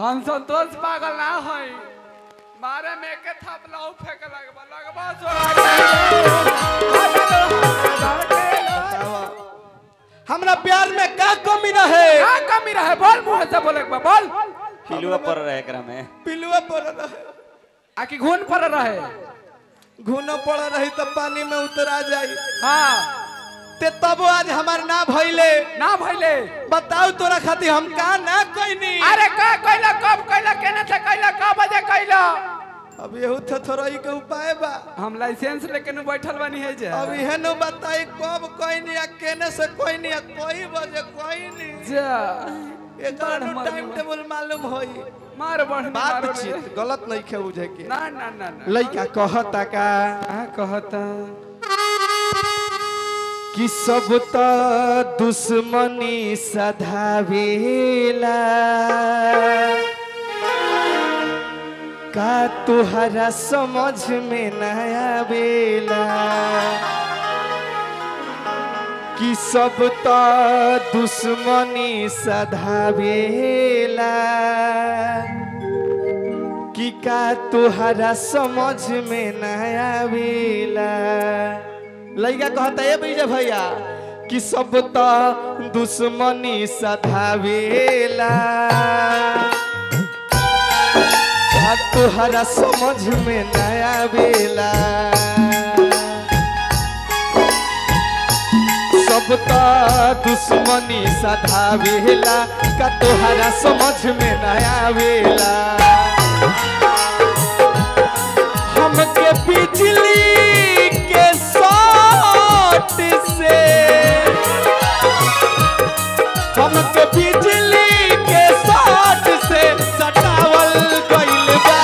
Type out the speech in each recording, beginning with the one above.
हम संतोष पागल ना होई मारे में के थपलाऊ फेंक लगबा हमरा प्यार में का कमी रहे? का कमी रहे? बोल मुंह से बोले बोल। पिलुआ पर रहे एकरा में। पिलुआ पर रहे आकि घून पर रहे? घून पड़ रही तो पानी में उतरा जाई। हाँ ते तब आज हमार ना भइले। ना भइले बताओ तोरा खातिर हम का ना कइनी। अरे का कइला कब कइला केने से कइला का बजे कइला? अब यहू थोड़ाई के उपाय बा। हम लाइसेंस लेके न बैठल बानी है जे। अब इहे न बताई कब कइनी या केने से कइनी या कोई बजे कइनी। जा एकर टाइम टेबल मालूम होई। मार बढ़ बातचीत गलत नहीं खे बुझे के। ना ना ना लइका कहता का कहता कि सब त दुश्मनी सधावेला का तुहरा समझ में न आवेला कि सब त दुश्मनी सधावेला कि का तुहरा समझ में न आवेला। लइका कहता है भैया भैया कि सब त दुश्मनी सधावेला तुहरा समझ में न आवेला सब त दुश्मनी सधावेला का तुहरा समझ में न आवेला। हमके बिजली के शॉट से हमके बिजली के शॉट से सटावल गइल बा।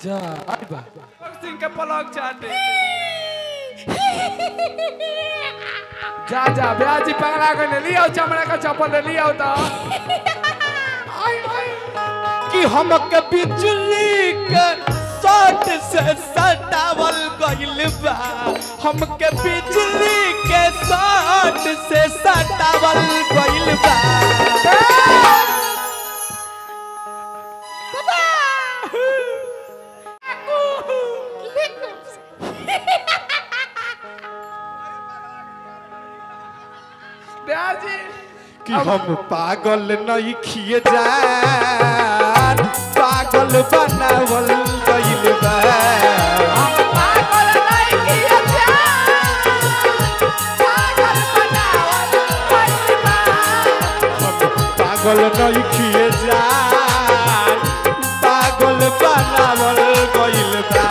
जा आई बा सिंह के पलक चाटे जा जा ब्याजी पगला के ले लियो चमड़ा का चप्पल ले लियो तो कि हमके बिजली के शॉट से सटावल गइल बा। हमके बिजली के शॉट से सटावल गइल बा। ब्याजी कि हम पागल नहीं खिए जान पागल बनावल गइल बा। हम पागल नहीं किया जान पागल बनावल गइल बा। हम पागल नहीं खिए जान पागल बनावल गइल बा।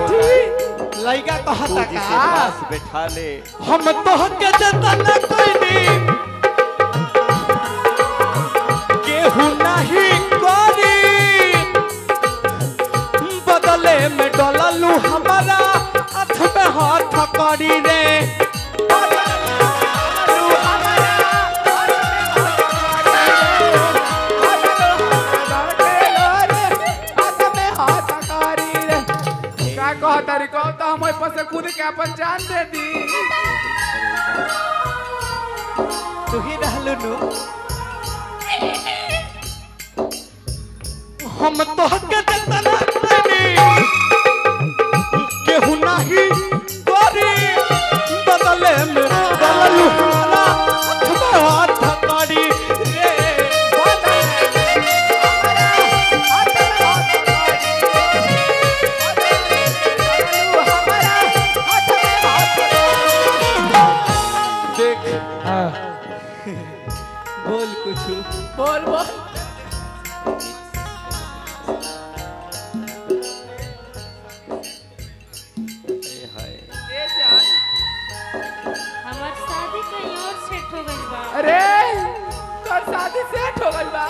लइका कहता का बैठा ले हम तोहके देता ना कोई केहू नहीं करी बदले में डललू हमारा हाथ में हाथ करी रे। करी कहो तो हम पर से कूद के अपन जान दे दी। तू ही रहलू नु हम तो के तना नहीं केहू नहीं गोरी बदले में बदलू हमारा हाथ करी रे देख बोल कुछ बोल बोल हमार शादी कहीं और सेट हो गई बा। अरे तोर शादी सेट हो गई बा।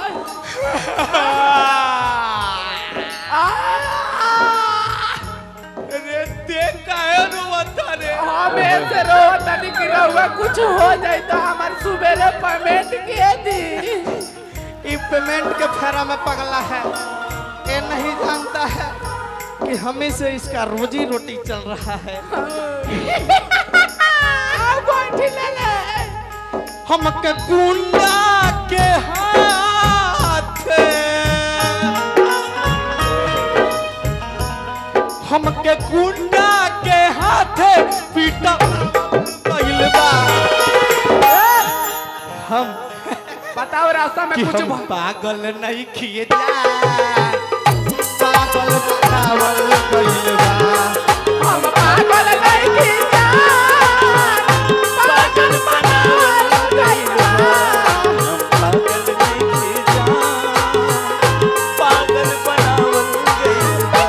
रे देख काहे रोता रे हम ऐसे रोता नहीं कि रहुआ कुछ हो जाए तो हमार सुबेरे पेमेंट के दी। ई पेमेंट के फेरा में पगला है ये नहीं जानता है कि हमें से इसका रोजी रोटी चल रहा है। हम के गुंडा के हाथ हम के गुंडा के हाथ पीटा कइल बा। हम बताओ रास्ता में कि कुछ हम पागल नहीं किए जा पागल बनावल कइल बा। हम पागल नहीं की पागल बनावल कइल बा। पागल नहीं किए जा पागल बनावल कइल बा।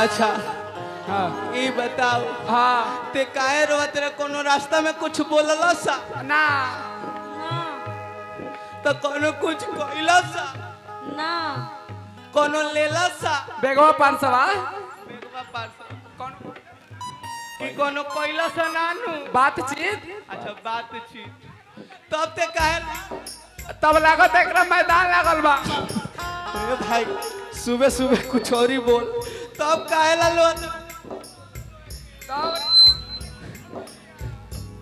अच्छा हाँ ये बताओ हाँ ते काहे रोवत रे कोनो रास्ता में कुछ बोलला सा ना तो कोनो कुछ कइला सा ना कोनो लेला सा बेगवा 500 बेगवा पार्सल कौन कि कोनो कइला सा नानू बातचीत अच्छा बातचीत तब ते काहे तब लागत एकरा मैदान लागल बा। अरे भाई सुबह सुबह कुछ और ही बोल तब काहे ला लो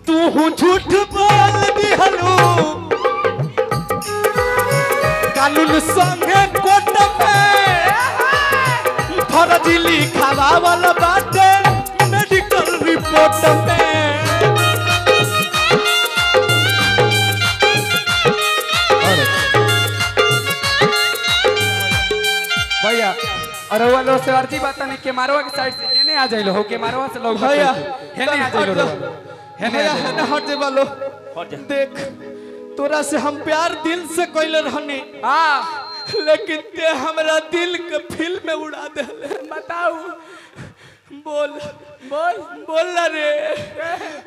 तू झूठ बोल दिहलू कानून संगे कोर्ट में फर्जी लिखावल बाटे मेडिकल रिपोर्ट में। भैया अरे वो लो से अर्जी बाता नहीं के मारवा के साइड से हेने आ जाइलो हो के मारवा से लोग भैया हेने आ जाइलो हेने भैया हेने हट जे बालो हट जा। देख तोरा से हम प्यार दिल से कइले रहनी हाँ लेकिन ते हमरा दिल के फिल्म में उड़ा देले। बताओ बोल बोल बोल ना रे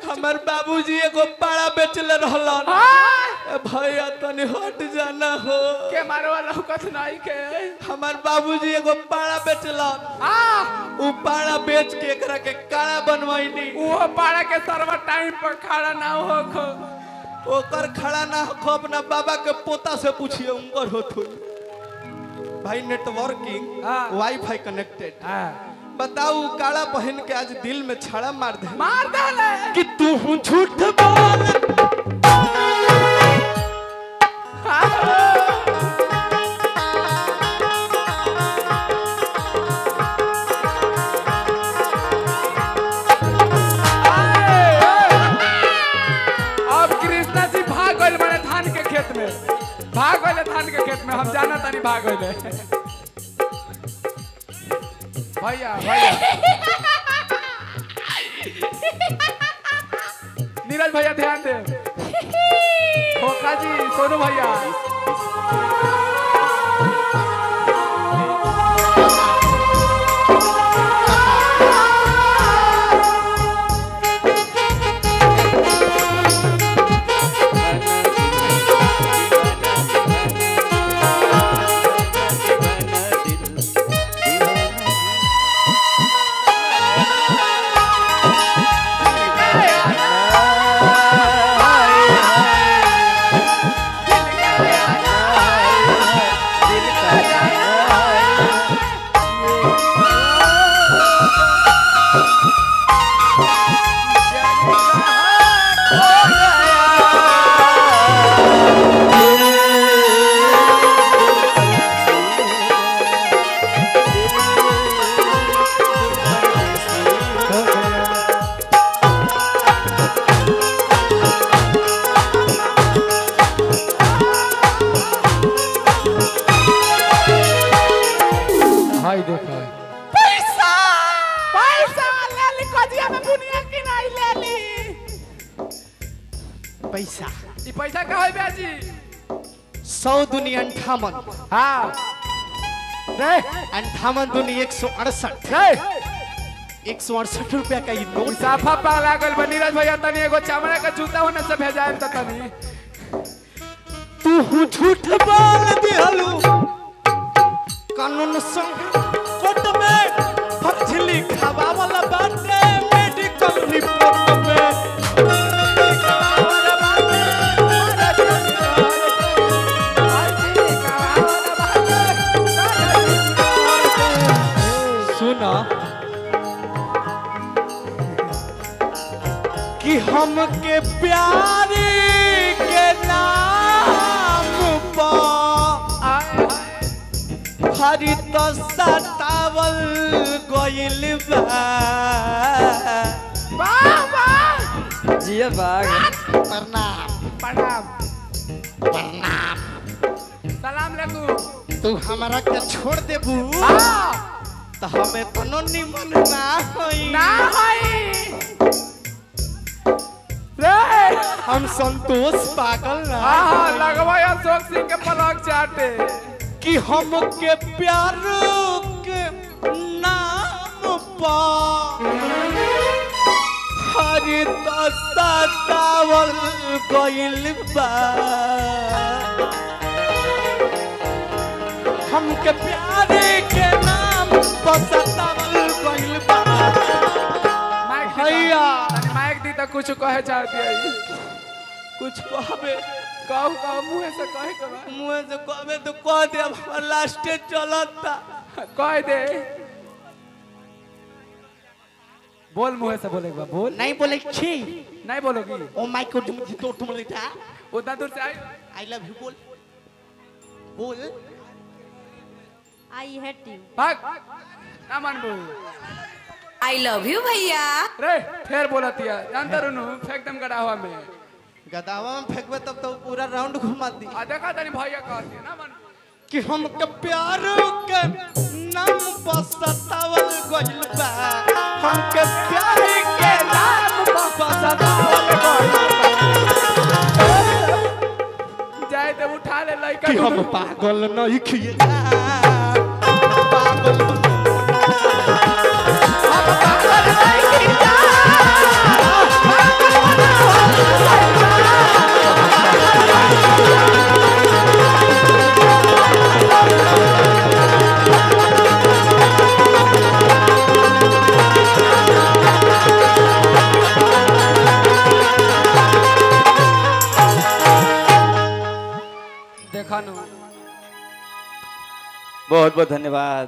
हमर बाबूजी एगो पाड़ा बेचले रहलन। हाँ भैया तनी हट जाना हो के मारवा लौकत नहीं के हमर बाबूजी एगो पाड़ा बेचलन हाँ उ पाड़ा बेच के एकरा के काड़ा बनवाइनी वो पाड़ा के सर्वर टाइम पर खड़ा ना हो खो ओकर खड़ा ना हो अपना बाबा के पोता से पूछिए उनकर होत होई भाई नेटवर्किंग हाँ। वाईफाई कनेक्टेड हाँ बताऊ काला पहन के आज दिल में छाड़ा मार दे मार डाले कि तू झूठ बोल अब कृष्णा जी भाग गए बड़े धान के खेत में भाग गए धान के खेत में हम जाना तानी भाग गए भैया भैया नीरज भैया ध्यान दे खोखा जी सोनू भैया पैसा ई पैसा का होई ब्याजी 100 दूनी 58 हां रे 58 दूनी 168 रे 168 रुपया का ये नोट साफा पाला गल नीरज भैया तनी एगो चमड़ा का जूता होने से भेजाएम त तनी तू झूठ बोल दिहलू कानून संग कोर्ट में फर्जी लिखावा वाला बाटे मेडिकल रिपोर्ट में सुना कि हमके प्यार के नाम पर हरी तो सतावल गइल बा वाह वाह जिया बाग प्रणाम प्रणाम प्रणाम सलाम अलैकुम तू हमरा के छोड़ देबू हां तो हमें कोनो निमन ना होई ना होई रे हम संतोष पागल ना हां लगवा अशोक सिंह के पलक चाटे कि हमके प्यार के नाम पर हरी तो सतावल गइल बा हमके प्यार के नाम पर सतावल गइल बा माइक भैया तनी माइक दी त कुछ कहे चाहती है कुछ कहबे कहू कहू मुंह से कहे के बा मुंह से कहबे तो कह दे हमार लास्ट चलता कह दे बोल मुंह से बोले बा बोल नहीं बोले छी नहीं बोलोगी ओ माय गॉड मुझे तो तुम लेता उतना दूर से आई आई लव यू बोल बोल आई हेट यू भाग ना मानबू आई लव यू भैया। रे फिर बोलतिया जानता रुनु फेंक दम गड़ा हुआ में गदावा में फेंकबे तब तो पूरा राउंड घुमा दी आ देखा तनी भैया कहती है ना मानबू कि हमके प्यार के नाम पर सतावल गइल बा हमके प्यार के नाम पर सतावल गइल बा जाए तो उठा ले लइका कि हम पागल नहीं खिए पागल देखा नु बहुत बहुत धन्यवाद।